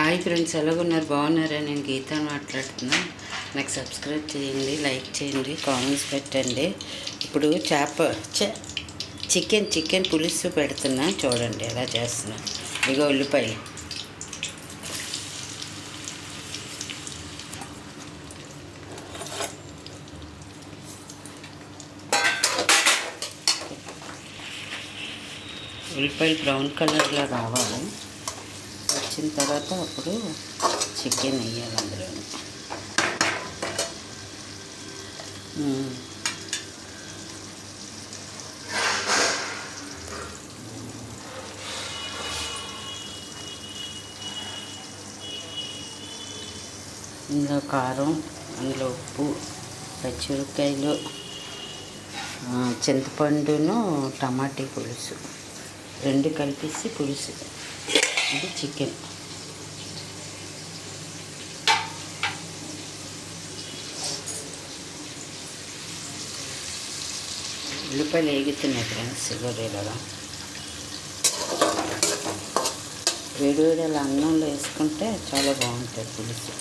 Hi friends, ఎలాగున్నారు? బాగున్నారా? నేను గీతాను మాట్లాడుతున్నా. నాకు సబ్స్క్రైబ్ చేయండి, లైక్ చేయండి, కామెంట్స్ పెట్టండి. ఇప్పుడు చికెన్ పులుసు పెడుతున్నా, చూడండి ఎలా చేస్తున్నా. ఇగో ఉల్లిపాయ, ఉల్లిపాయలు బ్రౌన్ కలర్లో రావాలి. వచ్చిన తర్వాత అప్పుడు చికెన్ వేయాలి అందులో. ఇందులో కారం, అందులో ఉప్పు, పచ్చిమిరపకాయలు, చింతపండును టమాటీ పులుసు రెండు కలిపేసి పులుసు. ఇది చికెన్. ఉల్లిపాయలు వేగుతున్నాయి ఫ్రెండ్స్. ఇలాగా వేడి వేడి అలా అన్నంలో వేసుకుంటే చాలా బాగుంటుంది పులుసు.